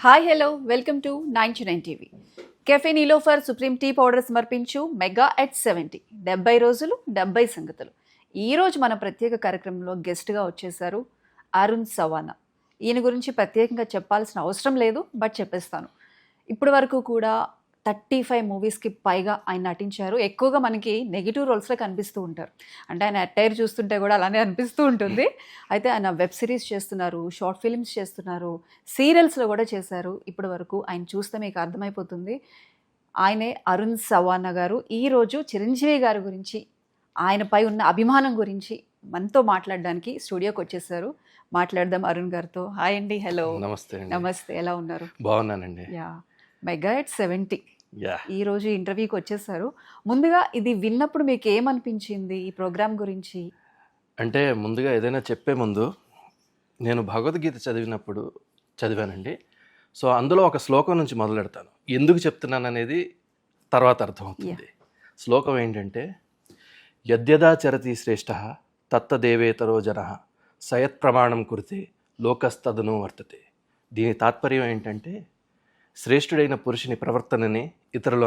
Hi hello welcome to 99 TV. Cafe Niloufer supreme tea powder సమర్పించు mega at 70 70 రోజులు 70 సంగతులు. ఈరోజు మన ప్రత్యేక కార్యక్రమంలో గెస్ట్గా వచ్చేసారు అరుణ్ సవానా. ఈయన గురించి ప్రత్యేకంగా చెప్పాల్సిన అవసరం లేదు, బట్ చెప్పేస్తాను. ఇప్పటి వరకు కూడా 35 మూవీస్కి పైగా ఆయన నటించారు. ఎక్కువగా మనకి నెగిటివ్ రోల్స్లో కనిపిస్తూ ఉంటారు, అంటే ఆయన అటైర్ చూస్తుంటే కూడా అలానే అనిపిస్తూ ఉంటుంది. అయితే ఆయన వెబ్ సిరీస్ చేస్తున్నారు, షార్ట్ ఫిల్మ్స్ చేస్తున్నారు, సీరియల్స్లో కూడా చేశారు. ఇప్పటి వరకు ఆయన చూస్తే మీకు అర్థమైపోతుంది. ఆయనే అరుణ్ సవానా గారు. ఈరోజు చిరంజీవి గారి గురించి, ఆయనపై ఉన్న అభిమానం గురించి మనతో మాట్లాడడానికి స్టూడియోకి వచ్చేసారు. మాట్లాడదాం అరుణ్ గారితో. హాయ్ అండి. హలో. నమస్తే. నమస్తే, ఎలా ఉన్నారు? బాగున్నానండి. యా, మెగా ఎట్ 70 యా ఈరోజు ఇంటర్వ్యూకి వచ్చేసారు. ముందుగా ఇది విన్నప్పుడు మీకు ఏమనిపించింది ఈ ప్రోగ్రామ్ గురించి? అంటే ముందుగా ఏదైనా చెప్పే ముందు నేను భగవద్గీత చదివానండి. సో అందులో ఒక శ్లోకం నుంచి మొదలెడతాను. ఎందుకు చెప్తున్నాను అనేది తర్వాత అర్థమవుతుంది. శ్లోకం ఏంటంటే, యద్యదా చరతి శ్రేష్ఠ తత్తదేవేతరో జన సయత్ ప్రమాణం కురితే లోకస్తదను వర్తతే. దీని తాత్పర్యం ఏంటంటే, శ్రేష్ఠుడైన పురుషుని ప్రవర్తననే ఇతరులు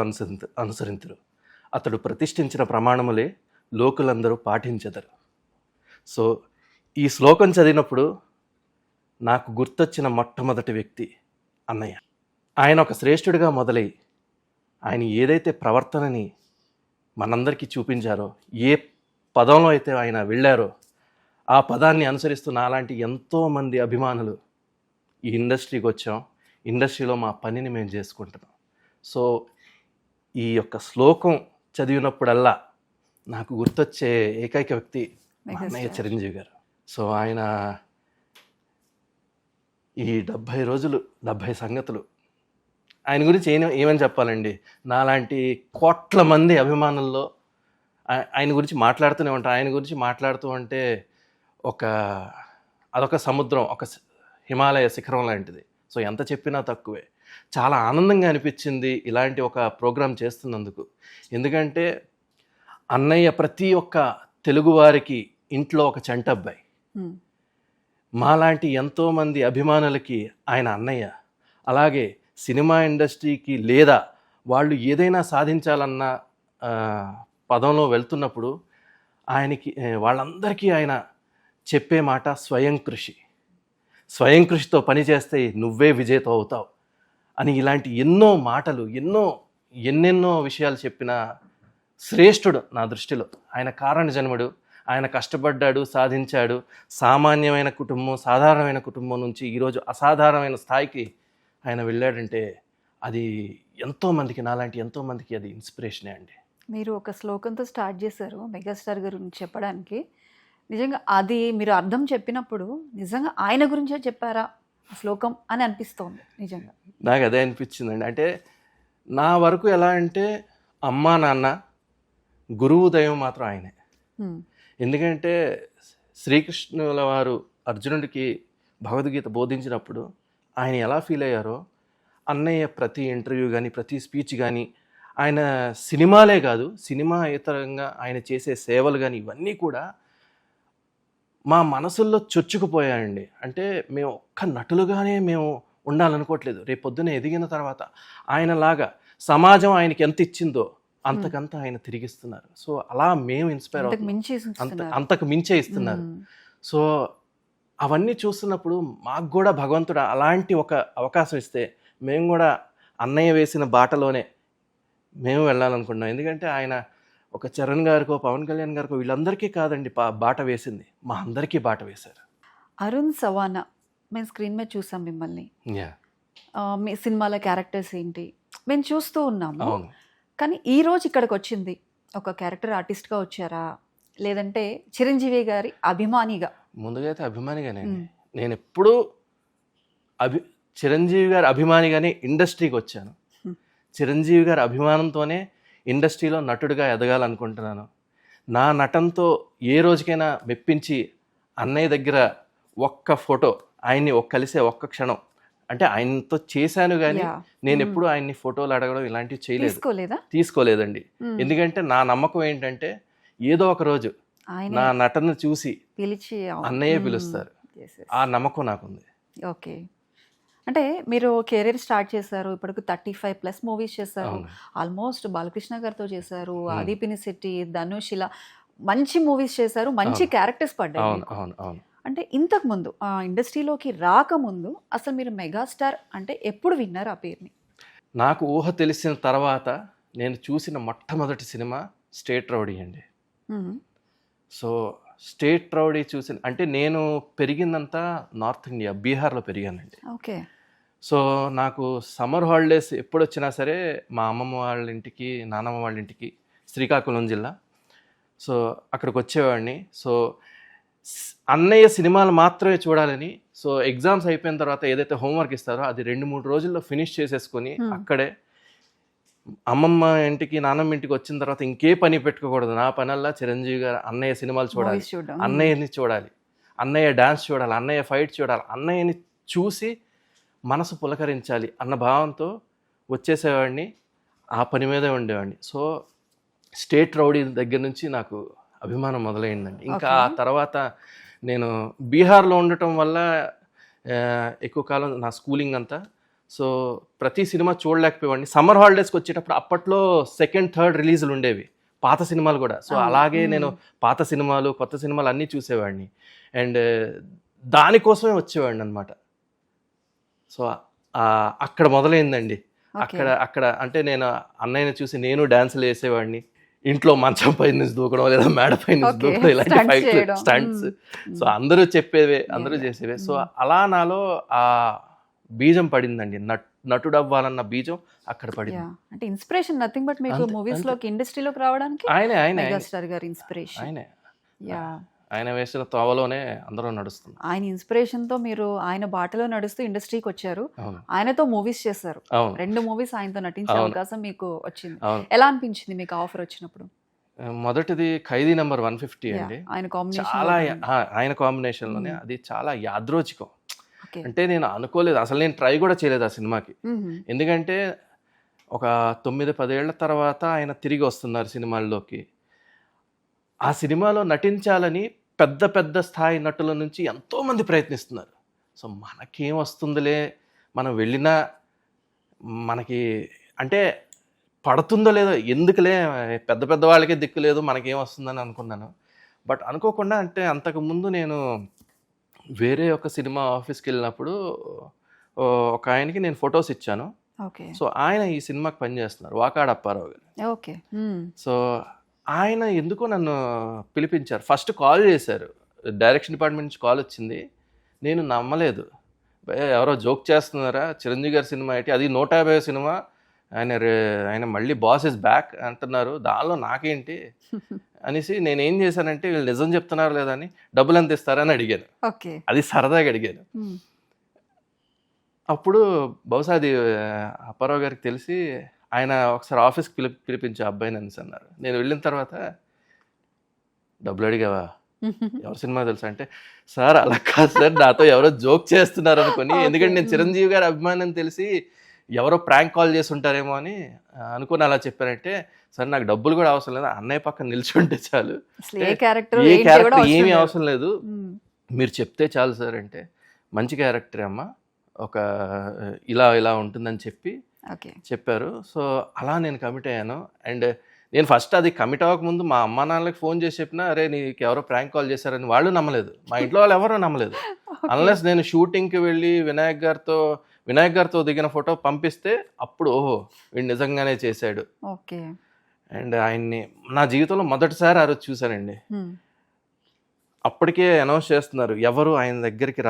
అనుసరింతురు, అతడు ప్రతిష్ఠించిన ప్రమాణములే లోకులందరూ పాటించెదరు. సో ఈ శ్లోకం చదివినప్పుడు నాకు గుర్తొచ్చిన మొట్టమొదటి వ్యక్తి అన్నయ్య. ఆయన ఒక శ్రేష్ఠుడిగా మొదలై ఆయన ఏదైతే ప్రవర్తనని మనందరికీ చూపించారో, ఏ పదంలో అయితే ఆయన వెళ్ళారో ఆ పదాన్ని అనుసరిస్తున్న అలాంటి ఎంతోమంది అభిమానులు ఈ ఇండస్ట్రీకి వచ్చాం. ఇండస్ట్రీలో మా పనిని మేము చేసుకుంటున్నాం. సో ఈ యొక్క శ్లోకం చదివినప్పుడల్లా నాకు గుర్తొచ్చే ఏకైక వ్యక్తి మా అన్నయ్య చిరంజీవి గారు. సో ఆయన ఈ 70 రోజులు 70 సంగతులు, ఆయన గురించి ఏమని చెప్పాలండి. నాలాంటి కోట్ల మంది అభిమానుల్లో ఆయన గురించి మాట్లాడుతూనే ఉంటాను. ఆయన గురించి మాట్లాడుతూ ఉంటే అదొక సముద్రం, ఒక హిమాలయ శిఖరం లాంటిది. సో ఎంత చెప్పినా తక్కువే. చాలా ఆనందంగా అనిపించింది ఇలాంటి ఒక ప్రోగ్రాం చేస్తున్నందుకు. ఎందుకంటే అన్నయ్య ప్రతి ఒక్క తెలుగువారికి ఇంట్లో ఒక చంటబ్బాయి. మాలాంటి ఎంతోమంది అభిమానులకి ఆయన అన్నయ్య. అలాగే సినిమా ఇండస్ట్రీకి లేదా వాళ్ళు ఏదైనా సాధించాలన్న పదంలో వెళ్తున్నప్పుడు వాళ్ళందరికీ ఆయన చెప్పే మాట స్వయం కృషితో పనిచేస్తే నువ్వే విజేత అవుతావు అని, ఇలాంటి ఎన్నో మాటలు, ఎన్నెన్నో విషయాలు చెప్పిన శ్రేష్ఠుడు నా దృష్టిలో. ఆయన కారణ జన్ముడు. ఆయన కష్టపడ్డాడు, సాధించాడు. సామాన్యమైన కుటుంబం, సాధారణమైన కుటుంబం నుంచి ఈరోజు అసాధారణమైన స్థాయికి ఆయన వెళ్ళాడంటే అది ఎంతోమందికి, నాలాంటి ఎంతోమందికి అది ఇన్స్పిరేషనే అండి. మీరు ఒక శ్లోకంతో స్టార్ట్ చేశారు మెగాస్టార్ గురించి చెప్పడానికి. నిజంగా అది మీరు అర్థం చెప్పినప్పుడు నిజంగా ఆయన గురించే చెప్పారా ఆ శ్లోకం అని అనిపిస్తోంది. నిజంగా నాకు అదే అనిపించిందండి. అంటే నా వరకు ఎలా అంటే, అమ్మా నాన్న, గురువు, దైవం మాత్రం ఆయనే. ఎందుకంటే శ్రీకృష్ణుల వారు అర్జునుడికి భగవద్గీత బోధించినప్పుడు ఆయన ఎలా ఫీల్ అయ్యారో, అన్నయ్య ప్రతి ఇంటర్వ్యూ కానీ, ప్రతి స్పీచ్ కానీ, ఆయన సినిమాలే కాదు, సినిమా ఇతరంగా ఆయన చేసే సేవలు కానీ, ఇవన్నీ కూడా మా మనసుల్లో చొచ్చుకుపోయాయండి. అంటే మేము ఒక్క నటులుగానే మేము ఉండాలనుకోవట్లేదు. రేపు పొద్దున ఎదిగిన తర్వాత ఆయనలాగా సమాజం ఆయనకి ఎంత ఇచ్చిందో అంతకంత ఆయన తిరిగిస్తున్నారు. సో అలా మేము ఇన్స్పైర్ అవుతున్నాం. అంతకు మించే ఇస్తున్నారు. సో అవన్నీ చూస్తున్నప్పుడు మాకు కూడా భగవంతుడు అలాంటి ఒక అవకాశం ఇస్తే మేము కూడా అన్నయ్య వేసిన బాటలోనే మేము వెళ్ళాలనుకుంటున్నాం. ఎందుకంటే ఆయన ఒక చరణ్ గారికో, పవన్ కళ్యాణ్ గారికో, వీళ్ళందరికీ కాదండి బాట వేసింది, మా అందరికీ బాట వేశారు. అరుణ్ సవానా, మేము స్క్రీన్ మీద చూసాం మిమ్మల్ని. మీ సినిమాల క్యారెక్టర్స్ ఏంటి మేము చూస్తూ ఉన్నాము. కానీ ఈరోజు ఇక్కడికి వచ్చింది ఒక క్యారెక్టర్ ఆర్టిస్ట్గా వచ్చారా, లేదంటే చిరంజీవి గారి అభిమానిగా? ముందుగా అయితే అభిమానిగానే. నేను ఎప్పుడూ చిరంజీవి గారి అభిమానిగానే ఇండస్ట్రీకి వచ్చాను. చిరంజీవి గారి అభిమానంతోనే ఇండస్ట్రీలో నటుడిగా ఎదగాలనుకుంటున్నాను. నా నటనతో ఏ రోజుకైనా మెప్పించి అన్నయ్య దగ్గర ఒక్క ఫోటో, ఆయన్ని కలిసే ఒక్క క్షణం, అంటే ఆయనతో చేశాను కానీ నేను ఎప్పుడు ఆయన్ని ఫోటోలు అడగడం ఇలాంటివి తీసుకోలేదండి. ఎందుకంటే నా నమ్మకం ఏంటంటే, ఏదో ఒక రోజు నా నటన చూసి అన్నయ్య పిలుస్తారు. ఆ నమ్మకం నాకుంది. ఓకే. అంటే మీరు కెరీర్ స్టార్ట్ చేశారు, ఇప్పటికి 35+ మూవీస్ చేశారు, అవును. ఆల్మోస్ట్ బాలకృష్ణ గారితో చేశారు, ఆది పినిశెట్టి, ధనుష్, ఇలా మంచి మూవీస్ చేశారు, మంచి క్యారెక్టర్స్ పడ్డాయి అవును మీకు. అవును అవును అంటే ఇంతకు ముందు ఆ ఇండస్ట్రీలోకి రాకముందు అసలు మీరు మెగాస్టార్ అంటే ఎప్పుడు విన్నారు ఆ పేరుని? నాకు ఊహ తెలిసిన తర్వాత నేను చూసిన మొట్టమొదటి సినిమా స్టేట్ రౌడీ అండి. మ్మ్. సో స్టేట్ రౌడీ చూసిన అంటే నేను పెరిగిందంతా నార్త్ ఇండియా, బీహార్లో పెరిగానండి. ఓకే. సో నాకు సమ్మర్ హాలిడేస్ ఎప్పుడు వచ్చినా సరే మా అమ్మమ్మ వాళ్ళ ఇంటికి, నాన్నమ్మ వాళ్ళ ఇంటికి, శ్రీకాకుళం జిల్లా, సో అక్కడికి వచ్చేవాడిని. సో అన్నయ్య సినిమాలు మాత్రమే చూడాలని, సో ఎగ్జామ్స్ అయిపోయిన తర్వాత ఏదైతే హోంవర్క్ ఇస్తారో అది 2-3 రోజుల్లో ఫినిష్ చేసేసుకొని అక్కడే అమ్మమ్మ ఇంటికి, నాన్నమ్మ ఇంటికి వచ్చిన తర్వాత ఇంకే పని పెట్టుకోకూడదు. నా పనల్లా చిరంజీవి గారు అన్నయ్య సినిమాలు చూడాలి, Movies చూడడం. అన్నయ్యని చూడాలి, అన్నయ్య డాన్స్ చూడాలి, అన్నయ్య ఫైట్ చూడాలి, అన్నయ్యని చూసి మనసు పులకరించాలి అన్న భావంతో వచ్చేసేవాడిని. ఆ పని మీదే ఉండేవాడిని. సో స్టేట్ రౌడీ దగ్గర నుంచి నాకు అభిమానం మొదలైందండి. ఇంకా ఆ తర్వాత నేను బీహార్లో ఉండటం వల్ల ఎక్కువ కాలం నా స్కూలింగ్ అంతా, సో ప్రతి సినిమా చూడలేకపోయేవాడిని. సమ్మర్ హాలిడేస్కి వచ్చేటప్పుడు అప్పట్లో 2nd, 3rd రిలీజులు ఉండేవి, పాత సినిమాలు కూడా. సో అలాగే నేను పాత సినిమాలు, కొత్త సినిమాలు అన్నీ చూసేవాడిని. అండ్ దానికోసమే వచ్చేవాడిని అనమాట. సో అక్కడ మొదలైందండి. అక్కడ అంటే నేను అన్నయ్యని చూసి నేను డాన్సులు వేసేవాడిని. ఇంట్లో మంచం పై నుంచి దూకడం, లేదా మేడ పై నుంచి దూకడం, ఇలాంటి ఫైట్లు, స్టంట్స్. సో అందరూ చెప్పేవే, అందరూ చేసేవే. సో అలా నాలో ఆ బీజం పడిందండి. నటుడు అవ్వాలన్న బీజం అక్కడ పడింది. అంటే ఇన్స్పిరేషన్ నథింగ్ బట్ మీకు మూవీస్ లోకి, ఇండస్ట్రీలోకి రావడానికి మెగాస్టార్ గారి ఇన్స్పిరేషన్. ఆయన వేసిన తోవలోనే అందరూ నడుస్తుంది. ఆయన ఇన్స్పిరేషన్ తో మీరు ఆయన బాటలో నడుస్తూ ఇండస్ట్రీకి వచ్చారు. ఆయనతో మూవీస్ చేశారు. 2 మూవీస్ ఆయనతో నటించే అవకాశం మీకు వచ్చింది. ఎలా అనిపించింది మీకు ఆఫర్ వచ్చినప్పుడు? మొదటిది ఖైదీ నంబర్ 150 అండి. ఆయన కాంబినేషన్, చాలా ఆయన కాంబినేషన్ లోనే అది చాలా యాదృచ్ఛికం. అంటే నేను అనుకోలేదు, అసలు నేను ట్రై కూడా చేయలేదు ఆ సినిమాకి. ఎందుకంటే ఒక 9-10 ఏళ్ల తర్వాత ఆయన తిరిగి వస్తున్నారు సినిమాల్లోకి. ఆ సినిమాలో నటించాలని పెద్ద పెద్ద స్థాయి నటుల నుంచి ఎంతోమంది ప్రయత్నిస్తున్నారు. సో మనకేం వస్తుందిలే, మనం వెళ్ళినా మనకి అంటే పడుతుందో లేదో, ఎందుకులే పెద్ద పెద్ద వాళ్ళకే దిక్కు లేదు, మనకేం వస్తుందని అనుకున్నాను. బట్ అనుకోకుండా, అంటే అంతకుముందు నేను వేరే ఒక సినిమా ఆఫీస్కి వెళ్ళినప్పుడు ఒక ఆయనకి నేను ఫొటోస్ ఇచ్చాను. సో ఆయన ఈ సినిమాకి పనిచేస్తున్నారు, వాకాడ అప్పారావు గారు. సో ఆయన ఎందుకో నన్ను పిలిపించారు. ఫస్ట్ కాల్ చేశారు, డైరెక్షన్ డిపార్ట్మెంట్ నుంచి కాల్ వచ్చింది. నేను నమ్మలేదు. ఎవరో జోక్ చేస్తున్నారా, చిరంజీవి గారి సినిమా ఏంటి, అది 150 సినిమా, ఆయన మళ్ళీ బాస్ ఇస్ బ్యాక్ అంటున్నారు, దానిలో నాకేంటి అనేసి నేను ఏం చేశానంటే, వీళ్ళు నిజం చెప్తున్నారు లేదా అని, డబ్బులు ఎంత ఇస్తారని అడిగాను. అది సరదాగా అడిగాను. అప్పుడు బహుశా అది అప్పారావు గారికి తెలిసి ఆయన ఒకసారి ఆఫీస్కి పిలిపించే అబ్బాయిని అనేసి అన్నారు. నేను వెళ్ళిన తర్వాత, డబ్బులు అడిగావా, ఎవరి సినిమా తెలుసా అంటే, సార్ అలా కాదు సార్, నాతో ఎవరో జోక్ చేస్తున్నారు అనుకుని, ఎందుకంటే నేను చిరంజీవి గారి అభిమానం తెలిసి ఎవరో ప్రాంక్ కాల్ చేసి ఉంటారేమో అని అనుకుని అలా చెప్పారంటే, సార్ నాకు డబ్బులు కూడా అవసరం లేదు, అన్నయ్య పక్కన నిల్చుంటే చాలు, ఏ క్యారెక్టర్ ఏమీ అవసరం లేదు, మీరు చెప్తే చాలు సార్ అంటే, మంచి క్యారెక్టరే అమ్మా, ఒక ఇలా ఇలా ఉంటుందని చెప్పారు. సో అలా నేను కమిట్ అయ్యాను. అండ్ నేను ఫస్ట్ అది కమిట్ అవ్వకముందు మా అమ్మా నాన్నలకు ఫోన్ చేసి చెప్పినా, అరే నీకు ఎవరో ప్రాంక్ కాల్ చేశారని, వాళ్ళు నమ్మలేదు, మా ఇంట్లో వాళ్ళు ఎవరో నమ్మలేదు. అన్లెస్ నేను షూటింగ్కి వెళ్ళి వినాయక్ గారితో దిగిన ఫోటో పంపిస్తే అప్పుడు ఓహో వీడు నిజంగానే చేశాడు. అండ్ ఆయన్ని నా జీవితంలో మొదటిసారి ఆ రోజు చూశానండి. అప్పటికే అనౌన్స్ చేస్తున్నారు, ఎవరు ఆయన దగ్గరికి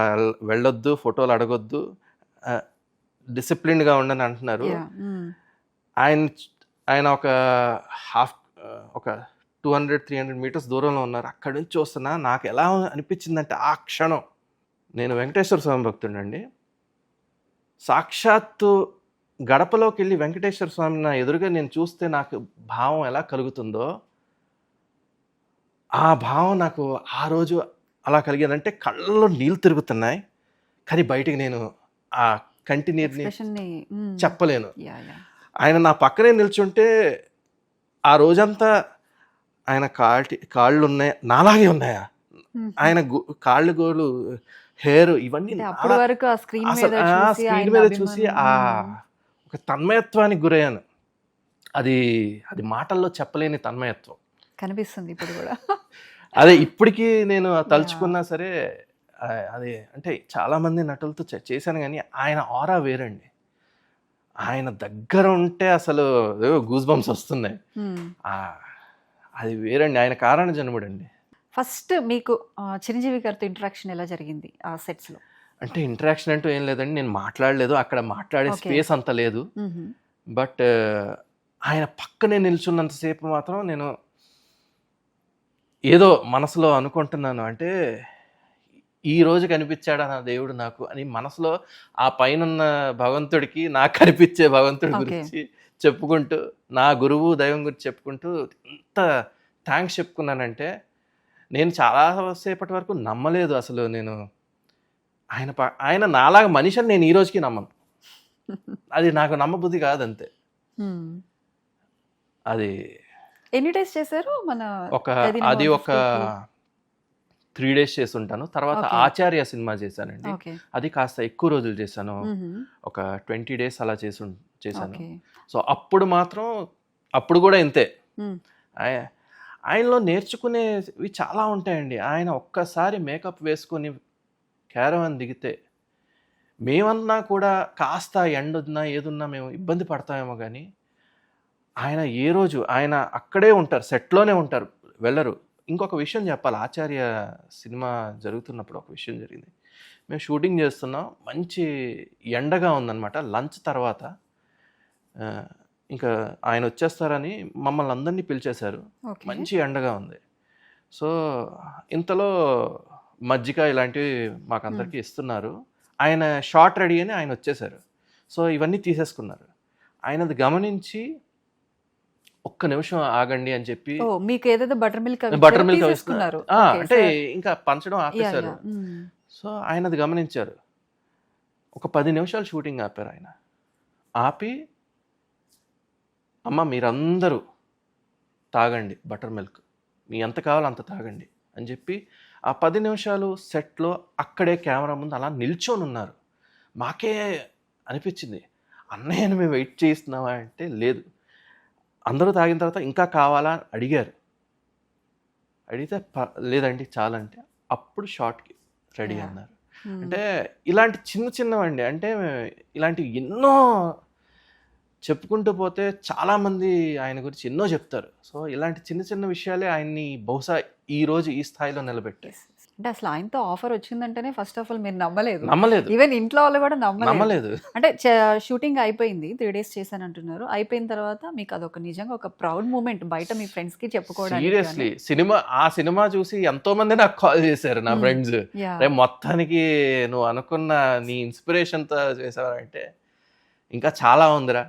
వెళ్ళొద్దు, ఫోటోలు అడగొద్దు, డిసిప్లిన్గా ఉండని అంటున్నారు. ఆయన ఒక 200-300 మీటర్స్ దూరంలో ఉన్నారు. అక్కడి నుంచి చూస్తున్నా, నాకు ఎలా అనిపించిందంటే ఆ క్షణం, నేను వెంకటేశ్వర స్వామి భక్తుడండి, సాక్షాత్తు గడపలోకి వెళ్ళి వెంకటేశ్వర స్వామి నా ఎదురుగా నేను చూస్తే నాకు భావం ఎలా కలుగుతుందో, ఆ భావం నాకు ఆ రోజు అలా కలిగేదంటే కళ్ళలో నీళ్ళు తిరుగుతున్నాయి, కానీ బయటికి నేను ఆ కంటి నీరుని చెప్పలేను. ఆయన నా పక్కనే నిల్చుంటే ఆ రోజంతా ఆయన కాళ్ళు ఉన్నాయి, నాలాగే ఉన్నాయా, ఆయన కాళ్ళు గోళ్ళు హెయిర్ ఇవన్నీ అంటే అప్పటి వరకు ఆ స్క్రీన్ అసలు మీద చూసి స్క్రీన్ ఆయన మీద చూసి అభిమానం. ఒక తన్మయత్వానికి గురయ్యాను. అది అది మాటల్లో చెప్పలేని తన్మయత్వం. కనిపిస్తుంది ఇప్పుడు కూడా. అదే ఇప్పటికీ నేను తలుచుకున్నా సరే అది అంటే చాలా మంది నటులతో చేశాను కానీ ఆయన ఆరా వేరండి. ఆయన దగ్గర ఉంటే అసలు గూస్ బంప్స్ వస్తున్నాయి. ఆ, అది వేరండి. ఆయన కారణ జన్ముడండి. ఫస్ట్ మీకు చిరంజీవి గారితో ఇంటరాక్షన్ ఎలా జరిగింది ఆ సెట్స్ లో? అంటే ఇంటరాక్షన్ అంటూ ఏం లేదండి. నేను మాట్లాడలేదు, అక్కడ మాట్లాడే Okay. స్పేస్ అంత లేదు. బట్ ఆయన పక్కనే నిల్చున్నంతసేపు మాత్రం నేను ఏదో మనసులో అనుకుంటున్నాను. అంటే ఈ రోజు కనిపించాడా నా దేవుడు నాకు అని మనసులో ఆ పైనున్న భగవంతుడికి నాకు కనిపించే భగవంతుడి Okay. గురించి చెప్పుకుంటూ, నా గురువు దైవం గురించి చెప్పుకుంటూ ఎంత థ్యాంక్స్ చెప్పుకున్నానంటే, నేను చాలాసేపటి వరకు నమ్మలేదు అసలు. నేను ఆయన నాలాగా మనిషి అని నేను ఈ రోజుకి నమ్మను. అది నాకు నమ్మబుద్ధి కాదంతే. అది ఎన్ని డేస్ చేశారు మన అది ఒక 3 days చేసి ఉంటాను. తర్వాత Okay. ఆచార్య సినిమా చేశానండి. ఓకే. అది కాస్త ఎక్కువ రోజులు చేశాను. ఒక 20 days అలా చేశాను. ఓకే. సో అప్పుడు కూడా ఇంతే. ఆయనలో నేర్చుకునేవి చాలా ఉంటాయండి. ఆయన ఒక్కసారి మేకప్ వేసుకొని క్యారవాన్ దిగితే మేమన్నా కూడా కాస్త ఎండున్నా ఏదున్నా మేము ఇబ్బంది పడతామేమో కానీ ఆయన అక్కడే ఉంటారు, సెట్లోనే ఉంటారు, వెళ్ళరు. ఇంకొక విషయం చెప్పాలి. ఆచార్య సినిమా జరుగుతున్నప్పుడు ఒక విషయం జరిగింది. మేము షూటింగ్ చేస్తున్నాం, మంచి ఎండగా ఉందన్నమాట. లంచ్ తర్వాత ఇంకా ఆయన వచ్చేస్తారని మమ్మల్ని అందరినీ పిలిచేశారు. మంచి ఎండగా ఉంది. సో ఇంతలో మజ్జిగ ఇలాంటివి మాకందరికీ ఇస్తున్నారు. ఆయన షార్ట్ రెడీ అని ఆయన వచ్చేసారు. సో ఇవన్నీ తీసేసుకున్నారు. ఆయనది గమనించి ఒక్క నిమిషం ఆగండి అని చెప్పి మీకు ఏదైతే బటర్ మిల్క్ తీసుకున్నారు, అంటే ఇంకా పంచడం ఆపేశారు. సో ఆయనది గమనించారు. ఒక 10 నిమిషాలు షూటింగ్ ఆపారు. ఆయన ఆపి, అమ్మ మీరందరూ తాగండి బటర్ మిల్క్, మీ ఎంత కావాలో అంత తాగండి అని చెప్పి ఆ 10 నిమిషాలు సెట్లో అక్కడే కెమెరా ముందు అలా నిల్చొని ఉన్నారు. మాకే అనిపించింది, అన్నయ్యను మేము వెయిట్ చేస్తున్నావా అంటే లేదు. అందరూ తాగిన తర్వాత ఇంకా కావాలా అని అడిగారు. అడిగితే లేదండి చాలంటే అప్పుడు షార్ట్కి రెడీ అన్నారు. అంటే ఇలాంటి చిన్నవండి. అంటే ఇలాంటివి ఎన్నో చెప్పుకుంటూ పోతే చాలామంది ఆయన గురించి ఎన్నో చెప్తారు. సో ఇలాంటి చిన్న విషయాలే ఆయన్ని బహుశా ఈరోజు ఈ స్థాయిలో నిలబెట్టాయి. అంటే అసలు ఆయనతో ఆఫర్ వచ్చిందంటేనే ఫస్ట్ ఆఫ్ ఆల్ మీరు నమ్మలేదు. ఈవెన్ ఇంట్లో వాళ్ళు కూడా నమ్మలేదు. అంటే షూటింగ్ అయిపోయింది, 3 days చేశాను అంటున్నారు. అయిపోయిన తర్వాత మీకు అదొక నిజంగా ఒక ప్రౌడ్ మూమెంట్ బయట మీ ఫ్రెండ్స్ కి చెప్పుకోవడానికి. సీరియస్లీ ఆ సినిమా చూసి ఎంతో మంది నాకు కాల్ చేశారు, నా ఫ్రెండ్స్. మొత్తానికి నువ్వు అనుకున్న నీ ఇన్స్పిరేషన్ తో చేసావంటే ఇంకా చాలా ఉందిరా,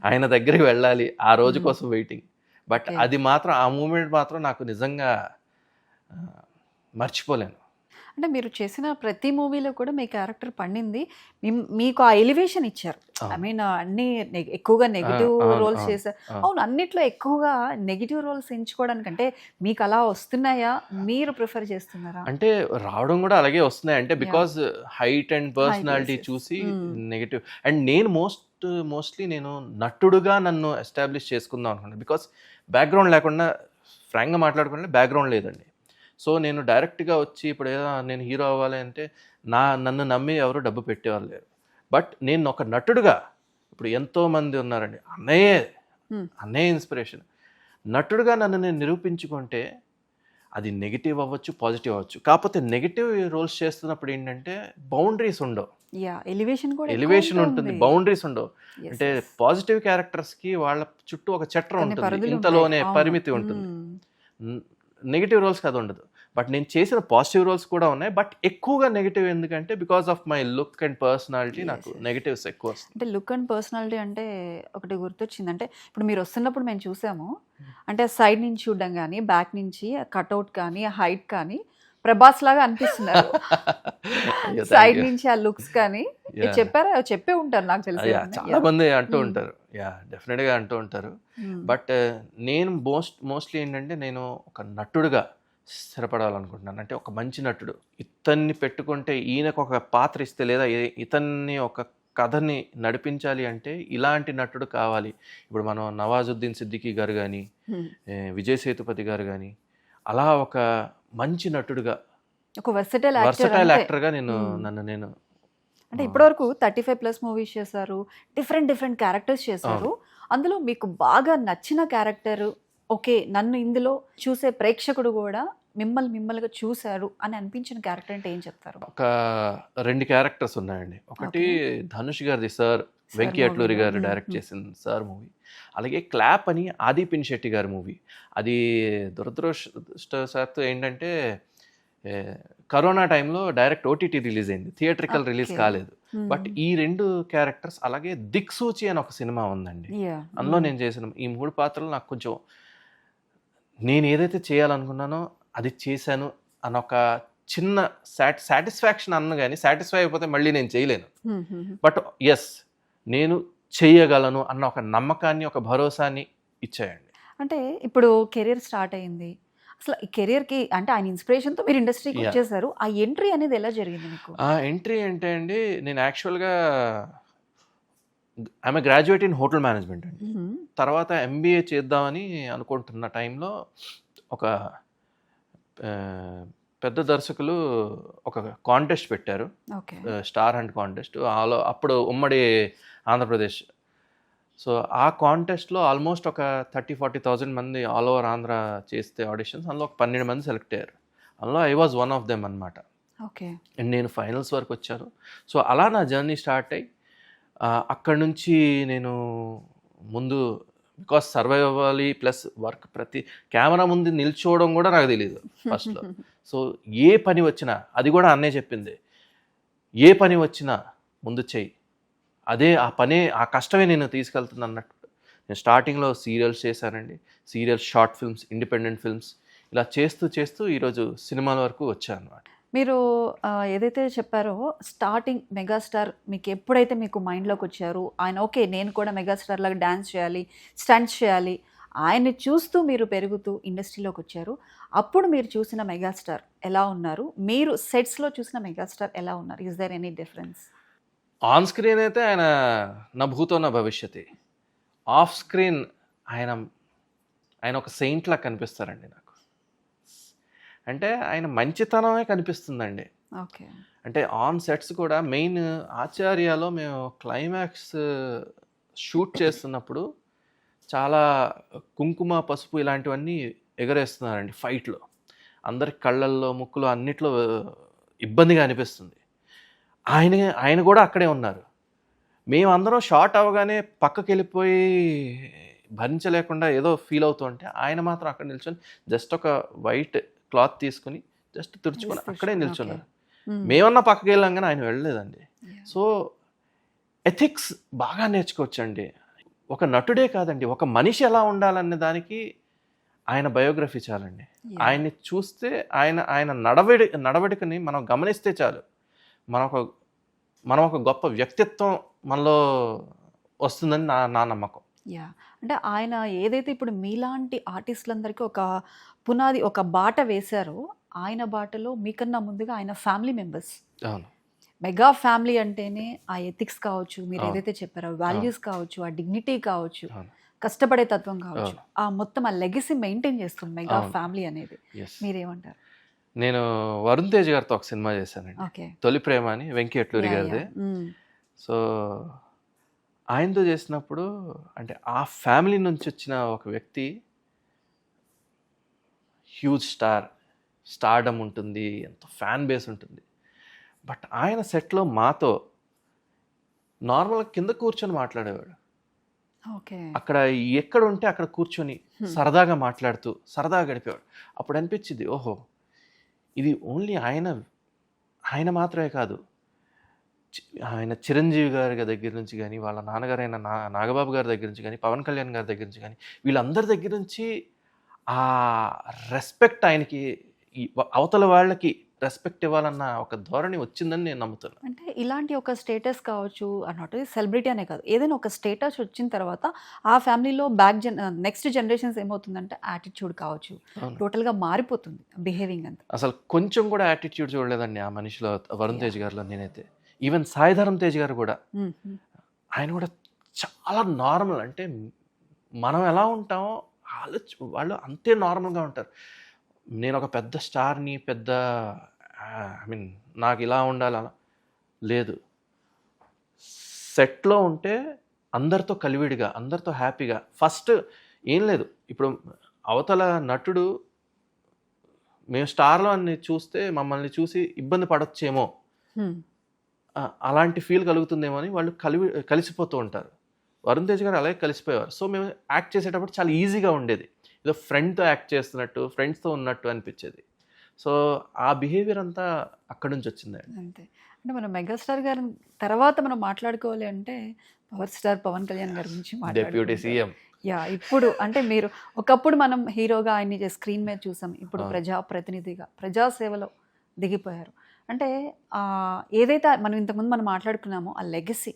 ఆయన దగ్గరికి వెళ్ళాలి, ఆ రోజు కోసం వెయిటింగ్. బట్ అది మాత్రం, ఆ మూమెంట్ మాత్రం నాకు నిజంగా మర్చిపోలేను. అంటే మీరు చేసిన ప్రతి మూవీలో కూడా మీ క్యారెక్టర్ పండింది, మీకు ఆ ఎలివేషన్ ఇచ్చారు. ఐ మీన్ అన్ని ఎక్కువగా నెగిటివ్ రోల్స్ చేశారు. అవును, అన్నిట్లో ఎక్కువగా నెగిటివ్ రోల్స్ ఎంచుకోవడానికంటే మీకు అలా వస్తున్నాయా, మీరు ప్రిఫర్ చేస్తున్నారా? అంటే రావడం కూడా అలాగే వస్తున్నాయి. అంటే బికాజ్ హైట్ అండ్ పర్సనాలిటీ చూసి నెగిటివ్. అండ్ నేను మోస్ట్లీ నేను నటుడుగా నన్ను ఎస్టాబ్లిష్ చేసుకుందాం అనుకున్నాను. బికాస్ బ్యాక్గ్రౌండ్ లేకుండా, ఫ్రాంక్గా మాట్లాడుకుంటే బ్యాక్గ్రౌండ్ లేదండి. సో నేను డైరెక్ట్గా వచ్చి ఇప్పుడు ఏదో నేను హీరో అవ్వాలి అంటే నన్ను నమ్మి ఎవరు డబ్బు పెట్టేవారు లేరు. బట్ నేను ఒక నటుడుగా, ఇప్పుడు ఎంతోమంది ఉన్నారండి, అన్నయ్య ఇన్స్పిరేషన్. నటుడుగా నన్ను నేను నిరూపించుకుంటే అది నెగిటివ్ అవ్వచ్చు, పాజిటివ్ అవ్వచ్చు. కాకపోతే నెగిటివ్ రోల్స్ చేస్తున్నప్పుడు ఏంటంటే బౌండరీస్ ఉండవు, ఎలివేషన్ ఉంటుంది, బౌండరీస్ ఉండవు. అంటే పాజిటివ్ క్యారెక్టర్స్కి వాళ్ళ చుట్టూ ఒక చట్రం ఉంటుంది, ఇంతలోనే పరిమితి ఉంటుంది. నెగిటివ్ రోల్స్కి అది ఉండదు. బట్ నేను చేసిన పాజిటివ్ రోల్స్ కూడా ఉన్నాయి. బట్ ఎక్కువగా నెగిటివ్ ఎందుకంటే because of my look and personality నాకు నెగిటివ్స్ ఎక్కువ వస్తుంది. అంటే లుక్ అండ్ పర్సనాలిటీ అంటే ఒకటి గుర్తొచ్చింది. అంటే ఇప్పుడు మీరు వస్తున్నప్పుడు మేము చూసాము, అంటే సైడ్ నుంచి చూడడం కానీ, బ్యాక్ నుంచి కట్అవుట్ కానీ, హైట్ కానీ ప్రభాస్ లాగా అనిపిస్తున్నారు. సైడ్ నుంచి ఆ లుక్స్ కానీ చెప్పారా? చెప్పే ఉంటారు నాకు తెలిసి, చాలా మంది అంటూ ఉంటారు. డెఫినెట్గా అంటూ ఉంటారు. బట్ నేను మోస్ట్లీ ఏంటంటే నేను ఒక నటుడుగా స్థిరపడాలనుకుంటున్నాను. అంటే ఒక మంచి నటుడు ఇతన్ని పెట్టుకుంటే ఈయనకు ఒక పాత్ర ఇస్తే లేదా ఇతన్ని ఒక కథని నడిపించాలి అంటే ఇలాంటి నటుడు కావాలి. ఇప్పుడు మనం నవాజుద్దీన్ సిద్దికీ గారు కానీ విజయ్ సేతుపతి గారు కానీ అలా ఒక మంచి నటుడుగా ఒక వర్సటైల్ యాక్టర్గా నేను అంటే ఇప్పటివరకు 35+ మూవీస్ చేశారు, డిఫరెంట్ క్యారెక్టర్స్ చేశారు. అందులో మీకు బాగా నచ్చిన క్యారెక్టర్, ఓకే నన్ను ఇందులో చూసే ప్రేక్షకుడు కూడా మిమ్మల్నిగా చూశారు అని అనిపించిన క్యారెక్టర్ అంటే ఏం చెప్తారు? ఒక 2 క్యారెక్టర్స్ ఉన్నాయండి. ఒకటి ధనుష్ గారిది సార్, వెంకీ అట్లూరి గారు డైరెక్ట్ చేసిన సార్ మూవీ. అలాగే క్లాప్ అని ఆది పినిశెట్టి గారి మూవీ. అది దురదృష్టవశాత్తు ఏంటంటే కరోనా టైంలో డైరెక్ట్ ఓటీటీ రిలీజ్ అయింది, థియేట్రికల్ రిలీజ్ కాలేదు. బట్ ఈ 2 క్యారెక్టర్స్, అలాగే దిక్సూచి అని ఒక సినిమా ఉందండి, అందులో నేను చేసిన ఈ 3 పాత్రలు నాకు కొంచెం నేను ఏదైతే చేయాలనుకున్నానో అది చేశాను అన్న ఒక చిన్న సాటిస్ఫాక్షన్ అన్న, కానీ సాటిస్ఫై అయిపోతే మళ్ళీ నేను చేయలేను. బట్ ఎస్ నేను చేయగలను అన్న ఒక నమ్మకాన్ని, ఒక భరోసాని ఇచ్చాయండి. అంటే ఇప్పుడు కెరీర్ స్టార్ట్ అయింది, అసలు ఈ కెరియర్కి అంటే ఆయన ఇన్స్పిరేషన్తో మీరు ఇండస్ట్రీకి వచ్చేసారు. ఆ ఎంట్రీ అనేది ఎలా జరిగింది మీకు? ఆ ఎంట్రీ అంటే అండి, నేను యాక్చువల్గా I'm graduate in hotel management అండి. తర్వాత MBA చేద్దామని అనుకుంటున్న టైంలో ఒక పెద్ద దర్శకులు ఒక కాంటెస్ట్ పెట్టారు, స్టార్ హంట్ కాంటెస్ట్. అప్పుడు ఉమ్మడి ఆంధ్రప్రదేశ్. సో ఆ కాంటెస్ట్లో ఆల్మోస్ట్ ఒక 30,000-40,000 మంది ఆల్ ఓవర్ ఆంధ్ర చేస్తే ఆడిషన్స్, అందులో ఒక 12 మంది సెలెక్ట్ అయ్యారు. అందులో I was one of them అనమాట. అండ్ నేను ఫైనల్స్ వరకు వచ్చాను. సో అలా నా జర్నీ స్టార్ట్ అయ్యి అక్కడి నుంచి నేను ముందు, బికాస్ సర్వైవ్ అవ్వాలి ప్లస్ వర్క్, ప్రతి కెమెరా ముందు నిల్చోవడం కూడా నాకు తెలియదు ఫస్ట్లో. సో ఏ పని వచ్చినా, అది కూడా అన్నే చెప్పింది, ఏ పని వచ్చినా ముందు చెయ్యి, అదే ఆ పనే, ఆ కష్టమే నేను తీసుకెళ్తున్నా అన్నట్టు. నేను స్టార్టింగ్లో సీరియల్స్ చేశానండి, serials, short films, independent films, ఇలా చేస్తూ ఈరోజు సినిమాల వరకు వచ్చాను అనమాట. మీరు ఏదైతే చెప్పారో స్టార్టింగ్ మెగాస్టార్ మీకు ఎప్పుడైతే మీకు మైండ్లోకి వచ్చారు, ఆయన ఓకే నేను కూడా మెగాస్టార్ లాగా డ్యాన్స్ చేయాలి, స్టంట్స్ చేయాలి, ఆయన్ని చూస్తూ మీరు పెరుగుతూ ఇండస్ట్రీలోకి వచ్చారు. అప్పుడు మీరు చూసిన మెగాస్టార్ ఎలా ఉన్నారు, మీరు సెట్స్లో చూసిన మెగాస్టార్ ఎలా ఉన్నారు? Is there any difference? On screen అయితే ఆయన నా భూతో నా భవిష్యత్తే. ఆఫ్ స్క్రీన్ ఆయన ఒక సెయింట్లా కనిపిస్తారండి నాకు. అంటే ఆయన మంచితనమే కనిపిస్తుందండి. ఓకే. అంటే ఆన్ సెట్స్ కూడా మెయిన్ ఆచార్యలో మేము క్లైమాక్స్ షూట్ చేస్తున్నప్పుడు చాలా కుంకుమ, పసుపు ఇలాంటివన్నీ ఎగరేస్తున్నారండి ఫైట్లో. అందరి కళ్ళల్లో, ముక్కులో, అన్నిట్లో ఇబ్బందిగా అనిపిస్తుంది. ఆయన కూడా అక్కడే ఉన్నారు. మేమందరం షార్ట్ అవ్వగానే పక్కకి వెళ్ళిపోయి భరించలేకుండా ఏదో ఫీల్ అవుతుంటే ఆయన మాత్రం అక్కడ నిల్చొని జస్ట్ ఒక వైట్ క్లాత్ తీసుకుని జస్ట్ తుడుచుకొని అక్కడే నిల్చున్నారు. మేమన్నా పక్కకి వెళ్ళాం కానీ ఆయన వెళ్ళలేదండి. సో ఎథిక్స్ బాగా నేర్చుకోవచ్చండి. ఒక నటుడే కాదండి, ఒక మనిషి ఎలా ఉండాలనే దానికి ఆయన బయోగ్రఫీ చాలండి. ఆయన్ని చూస్తే ఆయన నడవడికని మనం గమనిస్తే చాలు, మనం ఒక గొప్ప వ్యక్తిత్వం మనలో వస్తుందని నా నమ్మకం. అంటే ఆయన ఏదైతే ఇప్పుడు మీలాంటి ఆర్టిస్టులందరికీ ఒక పునాది, ఒక బాట వేశారో, ఆయన బాటలో మీకన్నా ముందుగా ఆయన ఫ్యామిలీ మెంబర్స్. అవును. మెగా ఫ్యామిలీ అంటేనే ఆ ఎథిక్స్ కావచ్చు, మీరు ఏదైతే చెప్పారో వాల్యూస్ కావచ్చు, ఆ డిగ్నిటీ కావచ్చు, కష్టపడే తత్వం కావచ్చు, ఆ మొత్తం ఆ లెగసీ మెయింటైన్ చేస్తుంది మెగా ఫ్యామిలీ అనేది. మీరేమంటారు? నేను వరుణ్ తేజ్ గారితో ఒక సినిమా చేశానండి, తొలి ప్రేమ అని, వెంకీ అట్లూరి గారిది. సో ఆయనతో చేసినప్పుడు అంటే ఆ ఫ్యామిలీ నుంచి వచ్చిన ఒక వ్యక్తి, హ్యూజ్ స్టార్డమ్ ఉంటుంది, ఎంతో ఫ్యాన్ బేస్ ఉంటుంది. బట్ ఆయన సెట్లో మాతో నార్మల్గా కింద కూర్చొని మాట్లాడేవాడు. అక్కడ ఎక్కడ ఉంటే అక్కడ కూర్చొని సరదాగా మాట్లాడుతూ సరదాగా గడిపేవాడు. అప్పుడు అనిపించింది, ఓహో ఇది ఓన్లీ ఆయన మాత్రమే కాదు, ఆయన చిరంజీవి గారి దగ్గర నుంచి కానీ, వాళ్ళ నాన్నగారైన నాగబాబు గారి దగ్గర నుంచి కానీ, పవన్ కళ్యాణ్ గారి దగ్గర నుంచి కానీ, వీళ్ళందరి దగ్గర నుంచి ఆ రెస్పెక్ట్ ఆయనకి అవతల వాళ్ళకి రెస్పెక్ట్ ఇవ్వాలన్న ఒక ధోరణి వచ్చిందని నేను నమ్ముతున్నాను. అంటే ఇలాంటి ఒక స్టేటస్ కావచ్చు, నాట్ సెలబ్రిటీ అనే కాదు, ఏదైనా ఒక స్టేటస్ వచ్చిన తర్వాత ఆ ఫ్యామిలీలో నెక్స్ట్ జనరేషన్స్ ఏమవుతుందంటే యాటిట్యూడ్ కావచ్చు, అవును. టోటల్గా మారిపోతుంది బిహేవింగ్ అంతా. అసలు కొంచెం కూడా యాటిట్యూడ్ చూడలేదండి ఆ మనిషిలో, వరుణ్ తేజ్ గారిలో నేనైతే. ఈవెన్ సాయిధరం తేజ్ గారు కూడా, ఆయన కూడా చాలా నార్మల్. అంటే మనం ఎలా ఉంటామో వాళ్ళు అంతే నార్మల్గా ఉంటారు. నేను ఒక పెద్ద స్టార్ని, పెద్ద ఐ మీన్ నాకు ఇలా ఉండాలి అలా లేదు. సెట్లో ఉంటే అందరితో కలివిడిగా, అందరితో హ్యాపీగా. ఫస్ట్ ఏం లేదు, ఇప్పుడు అవతల నటుడు మేము స్టార్లో అని చూస్తే మమ్మల్ని చూసి ఇబ్బంది పడొచ్చేమో, అలాంటి ఫీల్ కలుగుతుందేమో అని వాళ్ళు కలిసిపోతూ ఉంటారు. వరుణ్ తేజ్ గారు అలాగే కలిసిపోయేవారు. సో మేము యాక్ట్ చేసేటప్పుడు చాలా ఈజీగా ఉండేది. ఏదో ఫ్రెండ్తో యాక్ట్ చేస్తున్నట్టు, ఫ్రెండ్స్తో ఉన్నట్టు అనిపించేది. సో ఆ బిహేవియర్ అంతా అక్కడి నుంచి వచ్చిందండి. అంతే. అంటే మనం మెగాస్టార్ గారి తర్వాత మనం మాట్లాడుకోవాలి అంటే పవర్ స్టార్ పవన్ కళ్యాణ్ గారి గురించి డెప్యూటీ సీఎం. యా, ఇప్పుడు అంటే మీరు ఒకప్పుడు మనం హీరోగా ఆయన్ని స్క్రీన్ మీద చూసాం, ఇప్పుడు ప్రజాప్రతినిధిగా ప్రజాసేవలో దిగిపోయారు. అంటే ఏదైతే మనం ఇంతకుముందు మనం మాట్లాడుకున్నామో ఆ లెగసీ,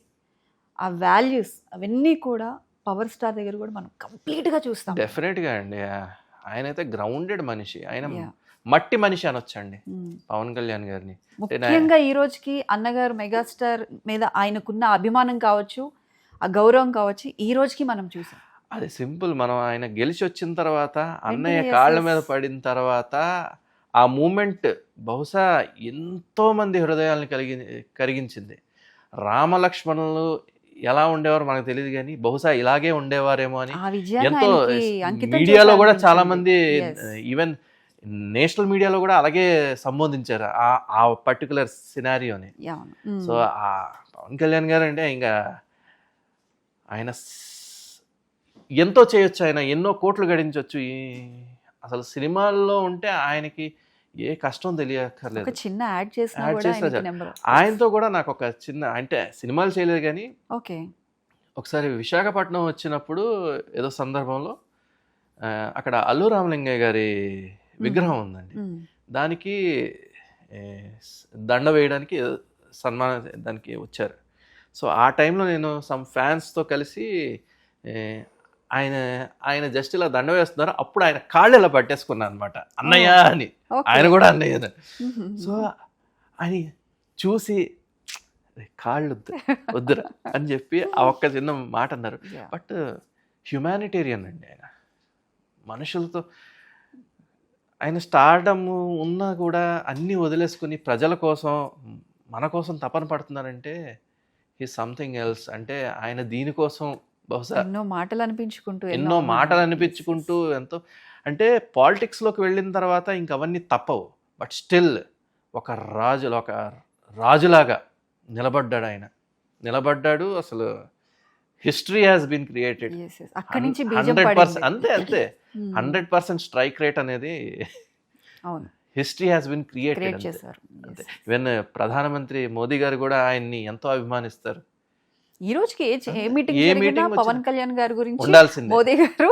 ఆ వాల్యూస్ అవన్నీ కూడా పవర్ స్టార్ దగ్గర కూడా మనం కంప్లీట్గా చూస్తాం. డెఫినెట్గా అండి. ఆయన అయితే గ్రౌండెడ్ మనిషి, ఆయన మట్టి మనిషి అనొచ్చండి పవన్ కళ్యాణ్ గారిని. ముఖ్యంగా ఈ రోజుకి అన్నగారు మెగాస్టార్ మీద ఆయనకున్న అభిమానం కావచ్చు, ఆ గౌరవం కావచ్చు, ఈ రోజుకి మనం చూసాం. అది సింపుల్. మనం ఆయన గెలిచి వచ్చిన తర్వాత, అన్నయ్య కాళ్ళ మీద పడిన తర్వాత ఆ మూమెంట్ బహుశా ఎంతో మంది హృదయాలను కరిగించింది. రామలక్ష్మణులు ఎలా ఉండేవారు మనకు తెలియదు, కానీ బహుశా ఇలాగే ఉండేవారేమో అని ఎంతో మీడియాలో కూడా చాలా మంది, ఈవెన్ నేషనల్ మీడియాలో కూడా అలాగే సంబోధించారు ఆ పర్టికులర్ సినారియోని. సో ఆ పవన్ కళ్యాణ్ గారు అంటే ఇంకా ఆయన ఎంతో చేయొచ్చు, ఆయన ఎన్నో కోట్లు గడించవచ్చు. అసలు సినిమాల్లో ఉంటే ఆయనకి ఏ కష్టం తెలియక్కర్లేదు. చిన్న యాడ్ చేసిన ఆయనతో కూడా నాకు ఒక చిన్న, అంటే సినిమాలు చేయలేదు కానీ ఓకే, ఒకసారి విశాఖపట్నం వచ్చినప్పుడు ఏదో సందర్భంలో అక్కడ అల్లు రామలింగయ్య గారి విగ్రహం ఉందండి. దానికి దండ వేయడానికి సన్మానం దానికి వచ్చారు. సో ఆ టైంలో నేను సమ్ ఫ్యాన్స్తో కలిసి ఆయన జస్ట్ ఇలా దండ వేస్తున్నారు. అప్పుడు ఆయన కాళ్ళు ఇలా పట్టేసుకున్నాను అనమాట, అన్నయ్య అని. ఆయన కూడా అన్నయ్య. సో ఆయన చూసి కాళ్ళు వద్దురా అని చెప్పి ఆ ఒక్క చిన్న మాట అన్నారు. బట్ హ్యుమానిటేరియన్ అండి ఆయన. మనుషులతో ఆయన స్టార్డమ్ ఉన్నా కూడా అన్నీ వదిలేసుకుని ప్రజల కోసం, మన కోసం తపన పడుతున్నారంటే హీ సంథింగ్ ఎల్స్. అంటే ఆయన దీనికోసం బహుశా ఎన్నో మాటలు అనిపించుకుంటూ ఎంతో, అంటే పాలిటిక్స్లోకి వెళ్ళిన తర్వాత ఇంక అవన్నీ తప్పవు. బట్ స్టిల్ ఒక రాజులాగా నిలబడ్డాడు. అసలు హిస్టరీ హ్యాస్ బీన్ క్రియేటెడ్. 100%. అంతే 100% స్ట్రైక్ రేట్ అనేది హిస్టరీ హ్యాస్ బీన్ క్రియేటెడ్. అంతే. ఈవెన్ ప్రధానమంత్రి మోదీ గారు కూడా ఆయన్ని ఎంతో అభిమానిస్తారు. ఈ రోజుకి ఏ మీటింగ్ పవన్ కళ్యాణ్ గారి గురించి ఉండాల్సిందే, మోదీ గారు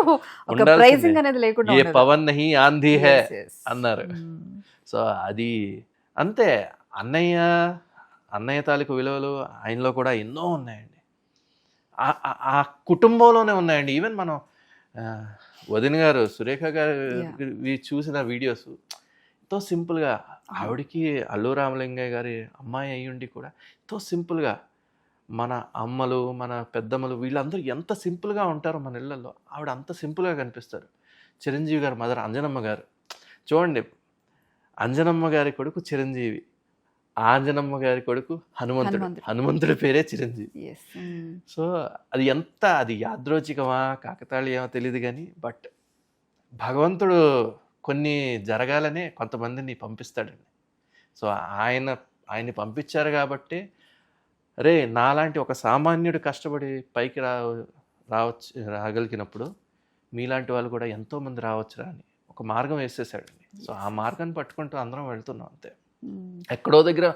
ఒక ప్రైజింగ్ అనేది లేకుండా ఏ పవన్ నహీ ఆంధీ హై అన్నారు. సో అది అంతే. అన్నయ్య తాలూకు విలువలు ఆయనలో కూడా ఎన్నో ఉన్నాయండి. ఆ కుటుంబంలోనే ఉన్నాయండి. ఈవెన్ మనం వదిన గారు సురేఖ గారు చూసిన వీడియోస్ ఎంతో సింపుల్గా, ఆవిడకి అల్లు రామలింగయ్య గారి అమ్మాయి అయ్యుండి కూడా ఎంతో సింపుల్గా, మన అమ్మలు, మన పెద్దమ్మలు వీళ్ళందరూ ఎంత సింపుల్గా ఉంటారో మన ఇళ్లలో, ఆవిడ అంత సింపుల్గా కనిపిస్తారు. చిరంజీవి గారు మదర్ అంజనమ్మ గారు చూడండి, అంజనమ్మ గారి కొడుకు చిరంజీవి, ఆంజనమ్మ గారి కొడుకు హనుమంతుడి పేరే చిరంజీవి. సో అది యాదృచ్ఛికమా కాకతాళీయమో తెలియదు కానీ, బట్ భగవంతుడు కొన్ని జరగాలనే కొంతమందిని పంపిస్తాడండి. సో ఆయన్ని పంపించారు కాబట్టి, రే నాలాంటి ఒక సామాన్యుడు కష్టపడి పైకి రాగలిగినప్పుడు మీలాంటి వాళ్ళు కూడా ఎంతోమంది రావచ్చురా అని ఒక మార్గం వేసేసాడండి. సో ఆ మార్గాన్ని పట్టుకుంటూ అందరం వెళ్తున్నాం అంతే. ఎక్కడో దగ్గర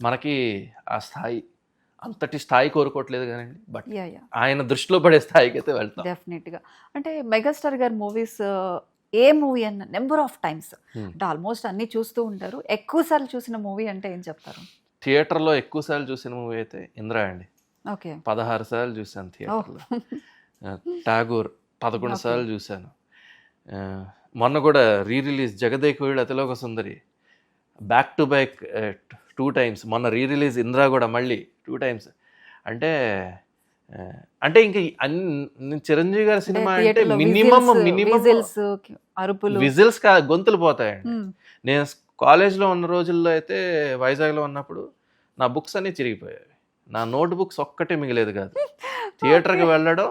మనకి ఆ స్థాయి, అంతటి స్థాయి కోరుకోవట్లేదు కానీ, బట్ ఆయన దృష్టిలో పడే స్థాయికి అయితే వెళ్తాం డెఫినెట్గా. అంటే మెగాస్టార్ గారి మూవీస్ ఏ మూవీ అన్న నెంబర్ ఆఫ్ టైమ్స్, అంటే ఆల్మోస్ట్ అన్ని చూస్తూ ఉంటారు, ఎక్కువ సార్లు చూసిన మూవీ అంటే ఏం చెప్తారు? థియేటర్లో ఎక్కువ సార్లు చూసిన మూవీ అయితే ఇంద్రా అండి. ఓకే. 16 సార్లు చూశాను థియేటర్లో. టాగూర్ 11 సార్లు చూశాను. మొన్న కూడా release Jagadekudu Athiloka Sundari back to back 2 times. మొన్న రిలీజ్ ఇంద్రా కూడా మళ్ళీ 2 times. అంటే అంటే ఇంకా చిరంజీవి గారి సినిమా అంటే మినిమం అరుపులు, విజిల్స్ గొంతులు పోతాయండి. నేను కాలేజ్లో ఉన్న రోజుల్లో అయితే వైజాగ్లో ఉన్నప్పుడు నా బుక్స్ అన్నీ చిరిగిపోయాయి. నా నోట్ బుక్స్ ఒక్కటే మిగిలేదు కాదు. థియేటర్కి వెళ్ళడం,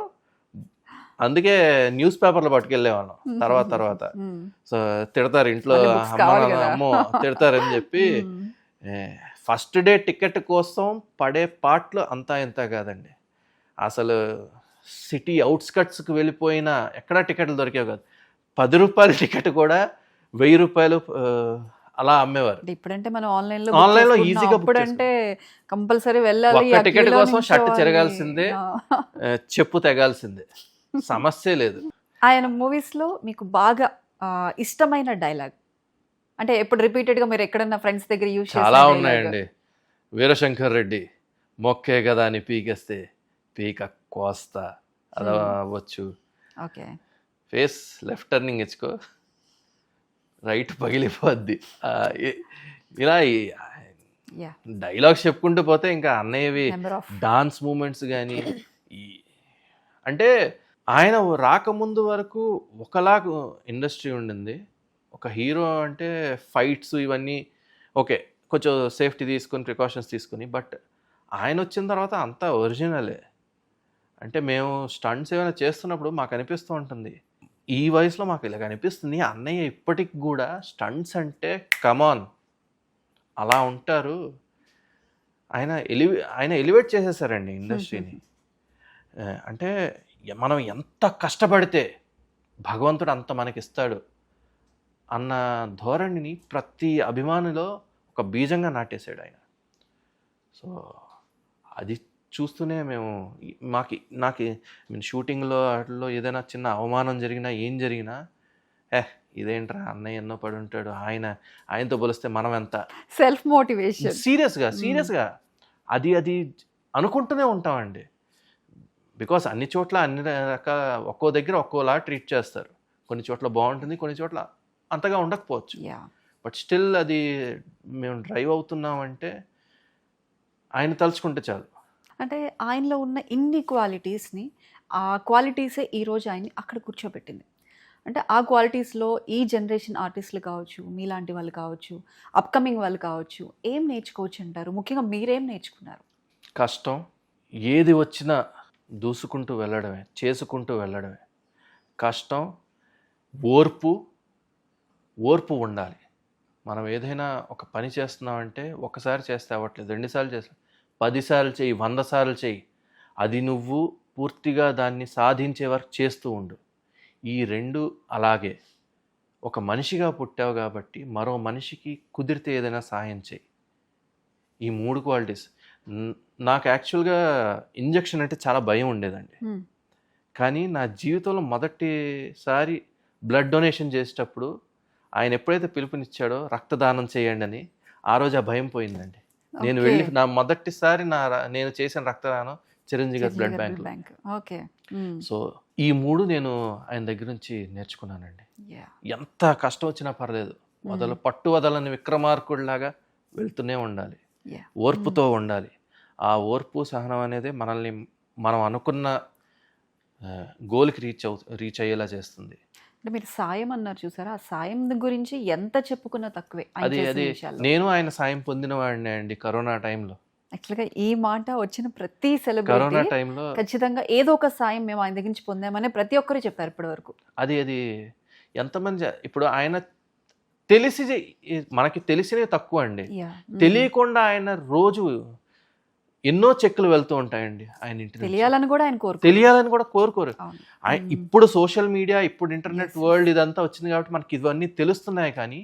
అందుకే న్యూస్ పేపర్లు పట్టుకెళ్ళేవాళ్ళం తర్వాత. సో తిడతారు ఇంట్లో, అమ్మో తిడతారని చెప్పి. ఫస్ట్ డే టికెట్ కోసం పడే పాటలు అంతా ఇంత కాదండి. అసలు సిటీ అవుట్స్కట్స్కి వెళ్ళిపోయిన ఎక్కడా టికెట్లు దొరికేవి కాదు. 10 రూపాయల టికెట్ కూడా 1000 రూపాయలు అలా అమ్మేవారు. ఇప్పుడంటే మనం ఆన్లైన్లో ఈజీగా అంటే కంపల్సరీ వెళ్ళాలి. టికెట్ కోసం షర్ట్ చెరగాల్సిందే, చెప్పు తెగాల్సిందే, సమస్య లేదు. ఆయన మూవీస్లో మీకు బాగా ఇష్టమైన డైలాగ్ అంటే ఎప్పుడు రిపీటెడ్గా మీరు ఎక్కడన్నా ఫ్రెండ్స్ దగ్గర యూజ్ చేసిన చాలా ఉన్నాయండి. వీరశంకర్ రెడ్డి మొక్కే కదా అని పీకేస్తే పీక కోస్తా అలా అవ్వచ్చు. ఓకే. ఫేస్ లెఫ్ట్ టర్నింగ్ ఇచ్చుకో రైట్ పగిలిపోద్ది. ఇలా డైలాగ్స్ చెప్పుకుంటూ పోతే ఇంకా అన్నయ్యవి డాన్స్ మూమెంట్స్ కానీ అంటే ఆయన రాకముందు వరకు ఒకలాగా ఇండస్ట్రీ ఉండింది. ఒక హీరో అంటే ఫైట్స్ ఇవన్నీ ఓకే, కొంచెం సేఫ్టీ తీసుకొని ప్రికాషన్స్ తీసుకుని, బట్ ఆయన వచ్చిన తర్వాత అంతా ఒరిజినలే. అంటే మేము స్టంట్స్ ఏమైనా చేస్తున్నప్పుడు మాకు అనిపిస్తూ ఉంటుంది, ఈ వయసులో మాకు ఇలా అనిపిస్తుంది, అన్నయ్య ఇప్పటికి కూడా స్టంట్స్ అంటే కమాన్ అలా ఉంటారు. ఆయన ఎలివేట్ చేసేసారండి ఇండస్ట్రీని. అంటే మనం ఎంత కష్టపడితే భగవంతుడు అంత మనకిస్తాడు అన్న ధోరణిని ప్రతి అభిమానిలో ఒక బీజంగా నాటేశాడు ఆయన. సో అది చూస్తూనే మేము నాకు షూటింగ్లో వాటిలో ఏదైనా చిన్న అవమానం జరిగినా ఏం జరిగినా ఇదేంట్రా అన్నయ్య ఎన్నో పడి ఉంటాడు, ఆయనతో పోలిస్తే మనం ఎంత సెల్ఫ్ మోటివేషన్ సీరియస్గా అది అనుకుంటూనే ఉంటామండి. బికాస్ అన్ని చోట్ల అన్ని రకాల ఒక్కో దగ్గర ఒక్కోలా ట్రీట్ చేస్తారు. కొన్ని చోట్ల బాగుంటుంది, కొన్ని చోట్ల అంతగా ఉండకపోవచ్చు. బట్ స్టిల్ అది మేము డ్రైవ్ అవుతున్నామంటే ఆయన తలుచుకుంటే చాలు. అంటే ఆయనలో ఉన్న ఇన్ని క్వాలిటీస్ని, ఆ క్వాలిటీసే ఈరోజు ఆయన్ని అక్కడ కూర్చోబెట్టింది. అంటే ఆ క్వాలిటీస్లో ఈ జనరేషన్ ఆర్టిస్టులు కావచ్చు, మీలాంటి వాళ్ళు కావచ్చు, అప్కమింగ్ వాళ్ళు కావచ్చు, ఏం నేర్చుకోవచ్చు అంటారు? ముఖ్యంగా మీరేం నేర్చుకున్నారు? కష్టం, ఏది వచ్చినా దూసుకుంటూ వెళ్ళడమే, చేసుకుంటూ వెళ్ళడమే. కష్టం, ఓర్పు ఉండాలి. మనం ఏదైనా ఒక పని చేస్తున్నామంటే ఒకసారి చేస్తే అవ్వట్లేదు, 2 సార్లు చేస్తాం, 10 సార్లు చేయి, 100 సార్లు చేయి, అది నువ్వు పూర్తిగా దాన్ని సాధించే వరకు చేస్తూ ఉండు. ఈ 2 అలాగే. ఒక మనిషిగా పుట్టావు కాబట్టి మరో మనిషికి కుదిరితే ఏదైనా సాయం చేయి. ఈ 3 క్వాలిటీస్. నాకు యాక్చువల్గా ఇంజెక్షన్ అంటే చాలా భయం ఉండేదండి. కానీ నా జీవితంలో మొదటిసారి బ్లడ్ డొనేషన్ చేసేటప్పుడు ఆయన ఎప్పుడైతే పిలుపునిచ్చాడో రక్తదానం చేయండి అని, ఆ రోజు ఆ భయం పోయిందండి. నేను వెళ్ళి నా మొదటిసారి నేను చేసిన రక్తదానం చిరంజీవి గారి బ్లడ్ బ్యాంక్. ఓకే. సో ఈ 3 నేను ఆయన దగ్గర నుంచి నేర్చుకున్నానండి. ఎంత కష్టం వచ్చినా పర్లేదు, పట్టు వదలని విక్రమార్కుడిలాగా వెళ్తూనే ఉండాలి, ఓర్పుతో ఉండాలి. ఆ ఓర్పు సహనం అనేది మనల్ని మనం అనుకున్న గోల్కి రీచ్ అయ్యేలా చేస్తుంది. అంటే మీరు సాయం అన్నారు చూసారా, ఆ సాయం గురించి ఎంత చెప్పుకున్నా తక్కువే. అది నేను ఆయన సాయం పొందిన వాడిని అండి కరోనా టైంలో. యాక్చువల్గా ఈ మాట వచ్చిన ప్రతి సెలబ్రిటీ కరోనా టైంలో ఖచ్చితంగా ఏదో ఒక సాయం మేము ఆయన దగ్గర నుంచి పొందామని ప్రతి ఒక్కరు చెప్పారు ఇప్పటి వరకు. అది ఎంతమంది ఇప్పుడు ఆయన మనకి తెలిసినవి తక్కువ అండి, తెలియకుండా ఆయన రోజు ఎన్నో చెక్కులు వెళ్తూ ఉంటాయండి ఆయన ఇంటి. తెలియాలని కూడా కోరుకోరు. ఇప్పుడు సోషల్ మీడియా, ఇప్పుడు ఇంటర్నెట్ వరల్డ్ ఇదంతా వచ్చింది కాబట్టి మనకి ఇవన్నీ తెలుస్తున్నాయి. కానీ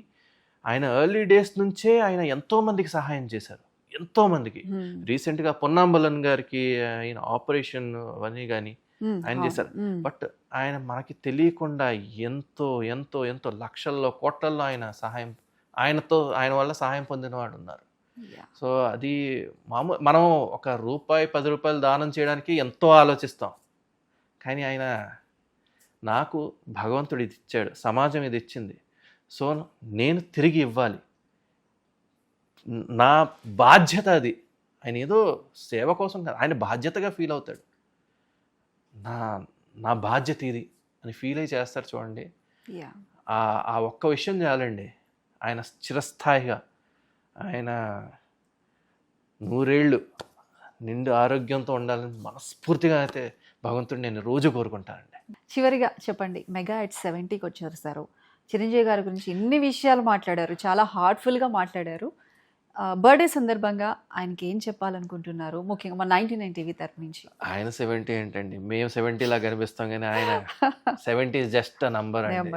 ఆయన ఎర్లీ డేస్ నుంచే ఆయన ఎంతో మందికి సహాయం చేశారు, ఎంతో మందికి. రీసెంట్గా పొన్నాంబలన్ గారికి ఆయన ఆపరేషన్ అవన్నీ కానీ ఆయన చేశారు. బట్ ఆయన మనకి తెలియకుండా ఎంతో ఎంతో ఎంతో లక్షల్లో కోట్లల్లో ఆయన వల్ల సహాయం పొందిన వాడు ఉన్నారు. సో అది మనం ఒక రూపాయి 10 రూపాయలు దానం చేయడానికి ఎంతో ఆలోచిస్తాం, కానీ ఆయన నాకు భగవంతుడు ఇది ఇచ్చాడు, సమాజం ఇది ఇచ్చింది, సో నేను తిరిగి ఇవ్వాలి, నా బాధ్యత అది. ఆయన ఏదో సేవ కోసం కాదు, ఆయన బాధ్యతగా ఫీల్ అవుతాడు, నా బాధ్యత ఇది అని ఫీల్ అయ్యి చేస్తారు చూడండి. ఆ ఒక్క విషయం చాలండి ఆయన చిరస్థాయిగా, ఆయన 100 ఏళ్ళు నిండు ఆరోగ్యంతో ఉండాలని మనస్ఫూర్తిగా అయితే భగవంతుడిని నేను రోజు కోరుకుంటానండి. చివరిగా చెప్పండి, మెగా ఎట్ 70కి వచ్చేసారు, చిరంజీవి గారి గురించి ఎన్ని విషయాలు మాట్లాడారు, చాలా హార్ట్ఫుల్గా మాట్లాడారు. బర్త్డే సందర్భంగా ఆయనకి ఏం చెప్పాలనుకుంటున్నారు, ముఖ్యంగా మన 99 టీవీ తరపు నుంచి? ఆయన 70 ఏంటండి, మేము 70 లాగా కనిపిస్తాం, కానీ ఆయన 70 జస్ట్ నంబర్ అండి.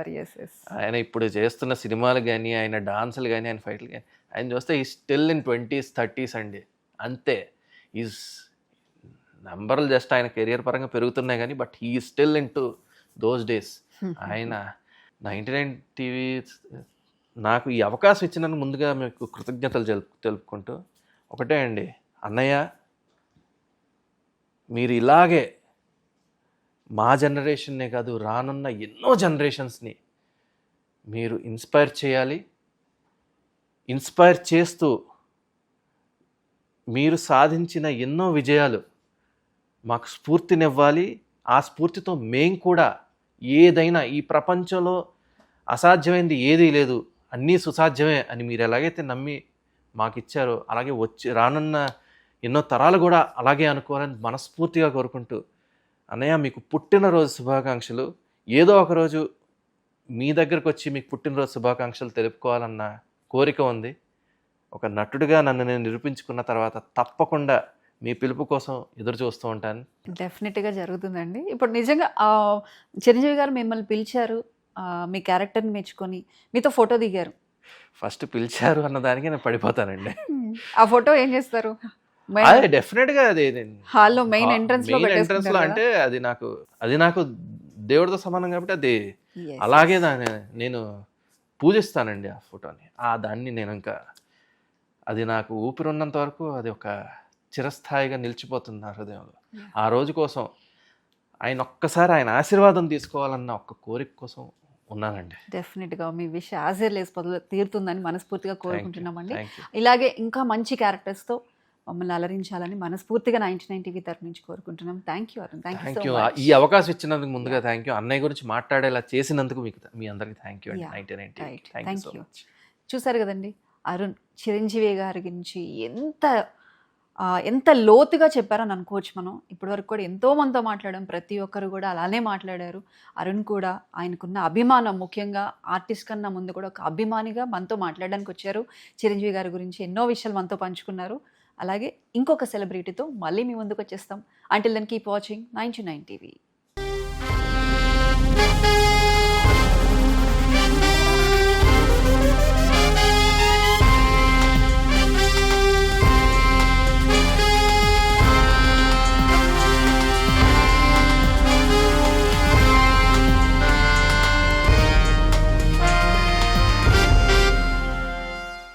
ఆయన ఇప్పుడు చేస్తున్న సినిమాలు కానీ, ఆయన డాన్సులు కానీ, ఆయన ఫైట్లు కానీ, ఆయన చూస్తే ఈ స్టిల్ ఇన్ 20s 30s అండి, అంతే. ఈజ్ నంబర్లు జస్ట్ ఆయన కెరియర్ పరంగా పెరుగుతున్నాయి కానీ, but he still in to those days. ఆయన 99 టీవీ నాకు ఈ అవకాశం ఇచ్చినందుకు ముందుగా మీకు కృతజ్ఞతలు తెలుపుకుంటూ, ఒకటే అండి, అన్నయ్య మీరు ఇలాగే మా జనరేషన్నే కాదు రానున్న ఎన్నో జనరేషన్స్ని మీరు ఇన్స్పైర్ చేయాలి. ఇన్స్పైర్ చేస్తూ మీరు సాధించిన ఎన్నో విజయాలు మాకు స్ఫూర్తినివ్వాలి. ఆ స్ఫూర్తితో మేము కూడా ఏదైనా, ఈ ప్రపంచంలో అసాధ్యమైంది ఏదీ లేదు, అన్నీ సుసాధ్యమే అని మీరు ఎలాగైతే నమ్మి మాకు ఇచ్చారో, అలాగే రానున్న ఎన్నో తరాలు కూడా అలాగే అనుకోవాలని మనస్ఫూర్తిగా కోరుకుంటూ, అన్నయ్య మీకు పుట్టినరోజు శుభాకాంక్షలు. ఏదో ఒకరోజు మీ దగ్గరకు వచ్చి మీకు పుట్టినరోజు శుభాకాంక్షలు తెలుపుకోవాలన్న కోరిక ఉంది. ఒక నటుడిగా నన్ను నేను నిరూపించుకున్న తర్వాత తప్పకుండా మీ పిలుపు కోసం ఎదురు చూస్తూ ఉంటాను. డెఫినెట్గా జరుగుతుందండి. ఇప్పుడు నిజంగా చిరంజీవి గారు మిమ్మల్ని పిలిచారు, మీ క్యారెక్టర్ని మెచ్చుకొని మీతో ఫోటో దిగారు. ఫస్ట్ పిలిచారు అన్నదానికి నేను పడిపోతానండి. ఆ ఫోటో ఏం చేస్తారు? డెఫినెట్గా అది హాల్లో మెయిన్ ఎంట్రన్స్ లో అంటే అది నాకు దేవుడితో సమానం కాబట్టి అది అలాగే నేను పూజిస్తానండి ఆ ఫోటోని. దాన్ని నేను ఇంకా, అది నాకు ఊపిరి ఉన్నంత వరకు అది ఒక చిరస్థాయిగా నిలిచిపోతుంది నా హృదయంలో. ఆ రోజు కోసం ఒక్కసారి ఆయన ఆశీర్వాదం తీసుకోవాలన్న ఒక్క కోరిక కోసం ఉన్నానండి. డెఫినెట్గా మీ విష్ ఆశీర్లేసిపోతుంది తీరుతుందని మనస్ఫూర్తిగా కోరుకుంటున్నామండి. ఇలాగే ఇంకా మంచి క్యారెక్టర్స్తో మమ్మల్ని అలరించాలని మనస్ఫూర్తిగా 99 టీవీ తరపు నుంచి కోరుకుంటున్నాం. Thank you Arun. Thank you. ఈ అవకాశం ఇచ్చినందుకు ముందుగా థ్యాంక్ యూ. అన్నయ్య గురించి మాట్లాడేలా చేసినందుకు మీ అందరికీ thank you. 99 TV thank you. చూసారు కదండి, అరుణ్ చిరంజీవి గారి గురించి ఎంత లోతుగా చెప్పారని అనుకోవచ్చు. మనం ఇప్పటివరకు కూడా ఎంతో మందితో మాట్లాడాం, ప్రతి ఒక్కరు కూడా అలానే మాట్లాడారు. అరుణ్ కూడా ఆయనకున్న అభిమానం, ముఖ్యంగా ఆర్టిస్ట్ కన్నా ముందు కూడా ఒక అభిమానిగా మనతో మాట్లాడడానికి వచ్చారు. చిరంజీవి గారి గురించి ఎన్నో విషయాలు మనతో పంచుకున్నారు. అలాగే ఇంకొక సెలబ్రిటీతో మళ్ళీ మీ ముందుకు వచ్చేస్తాం. Until then keep watching 99 TV.